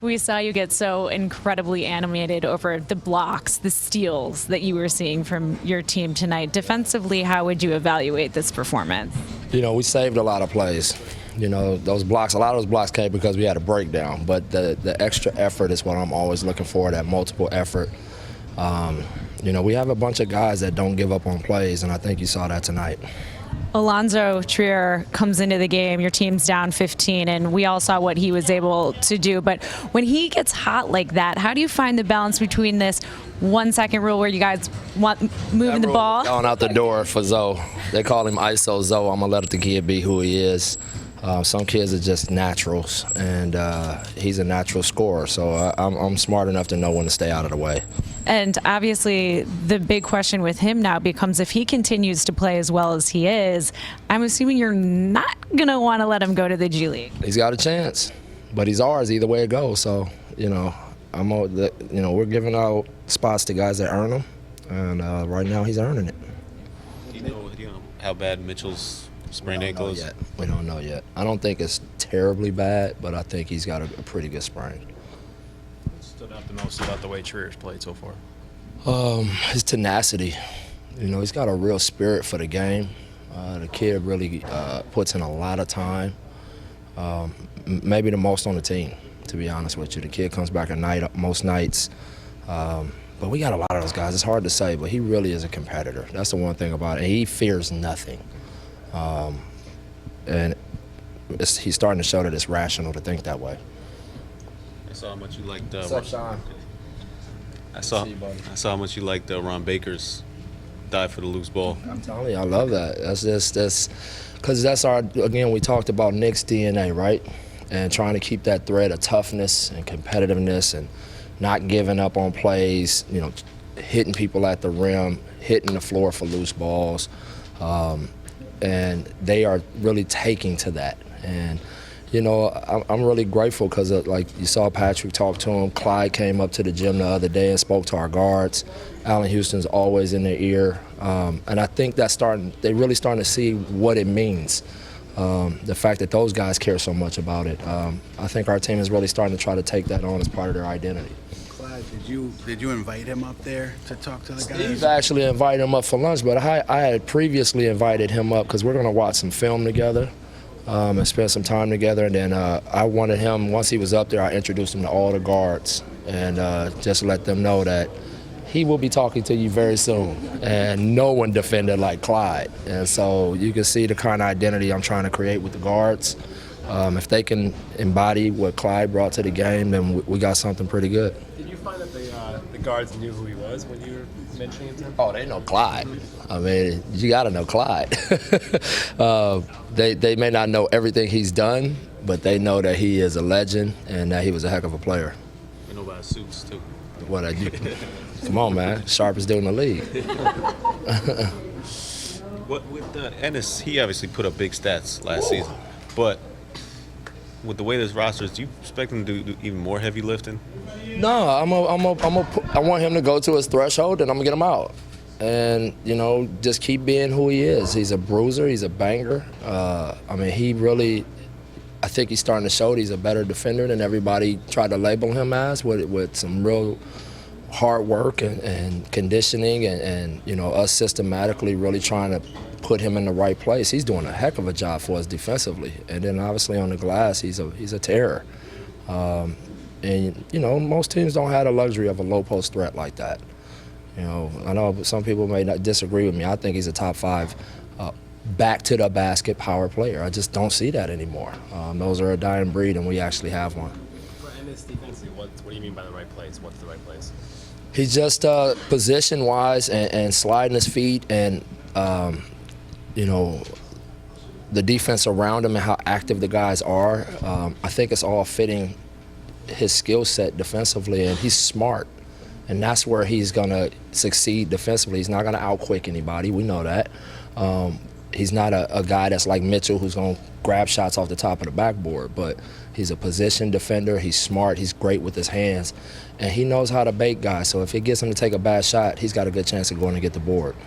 We saw you get so incredibly animated over the blocks, the steals that you were seeing from your team tonight. Defensively, how would you evaluate this performance? We saved a lot of plays. Those blocks, a lot of those blocks came because we had a breakdown, but the extra effort is what I'm always looking for, that multiple effort. We have a bunch of guys that don't give up on plays, and I think you saw that tonight. Allonzo Trier comes into the game, your team's down 15, and we all saw what he was able to do. But when he gets hot like that, how do you find the balance between this 1 second rule where you guys want moving the ball? Going out the door for Zoe. They call him ISO Zoe. I'm going to let the kid be who he is. Some kids are just naturals, and he's a natural scorer. So I'm smart enough to know when to stay out of the way. And obviously, the big question with him now becomes if he continues to play as well as he is, I'm assuming you're not going to want to let him go to the G League. He's got a chance, but he's ours either way it goes. So, we're giving out spots to guys that earn them, and right now he's earning it. Do you know how bad Mitchell's sprained ankle is? We don't know yet. I don't think it's terribly bad, but I think he's got a pretty good sprain. What stood out the most about the way Trier's played so far? His tenacity. He's got a real spirit for the game. The kid really puts in a lot of time, maybe the most on the team, to be honest with you. The kid comes back most nights. But we got a lot of those guys. It's hard to say, but he really is a competitor. That's the one thing about it. And he fears nothing. And he's starting to show that it's rational to think that way. I saw how much you liked. What's up, Sean? I saw how much you liked Ron Baker's dive for the loose ball. I'm telling you, I love that. That's because that's we talked about Knicks DNA, right? And trying to keep that thread of toughness and competitiveness and not giving up on plays, hitting people at the rim, hitting the floor for loose balls. And they are really taking to that. And, I'm really grateful because, like you saw Patrick talk to him. Clyde came up to the gym the other day and spoke to our guards. Allen Houston's always in their ear. And I think they're really starting to see what it means. The fact that those guys care so much about it. I think our team is really starting to try to take that on as part of their identity. Clyde, did you invite him up there to talk to the guys? Steve actually invited him up for lunch, but I had previously invited him up because we're going to watch some film together and spend some time together. And then I wanted him, once he was up there, I introduced him to all the guards and just let them know that he will be talking to you very soon. And no one defended like Clyde. And so you can see the kind of identity I'm trying to create with the guards. If they can embody what Clyde brought to the game, then we got something pretty good. Did you find that the guards knew who he was when you were mentioning it to him? Oh, they know Clyde. I mean, you got to know Clyde. They may not know everything he's done, but they know that he is a legend and that he was a heck of a player. You know about his suits, too. What I do. Come on, man. Sharpest dude in the league. With Ennis, he obviously put up big stats last season. But with the way this roster is, do you expect him to do even more heavy lifting? No, I want him to go to his threshold, and I'm going to get him out. And, just keep being who he is. He's a bruiser. He's a banger. I think he's starting to show that he's a better defender than everybody tried to label him as with some real hard work and conditioning and us systematically really trying to put him in the right place. He's doing a heck of a job for us defensively. And then obviously on the glass, he's a terror. Most teams don't have the luxury of a low post threat like that. I know some people may not disagree with me. I think he's a top 5 back to the basket power player. I just don't see that anymore. Those are a dying breed, and we actually have one. For Ennis defensively, what do you mean by the right place? What's the right place? He's just position-wise and sliding his feet and, the defense around him and how active the guys are. I think it's all fitting his skill set defensively, and he's smart. And that's where he's going to succeed defensively. He's not going to outquick anybody. We know that. He's not a guy that's like Mitchell who's going to grab shots off the top of the backboard, but he's a position defender. He's smart. He's great with his hands, and he knows how to bait guys. So if it gets him to take a bad shot, he's got a good chance of going to get the board.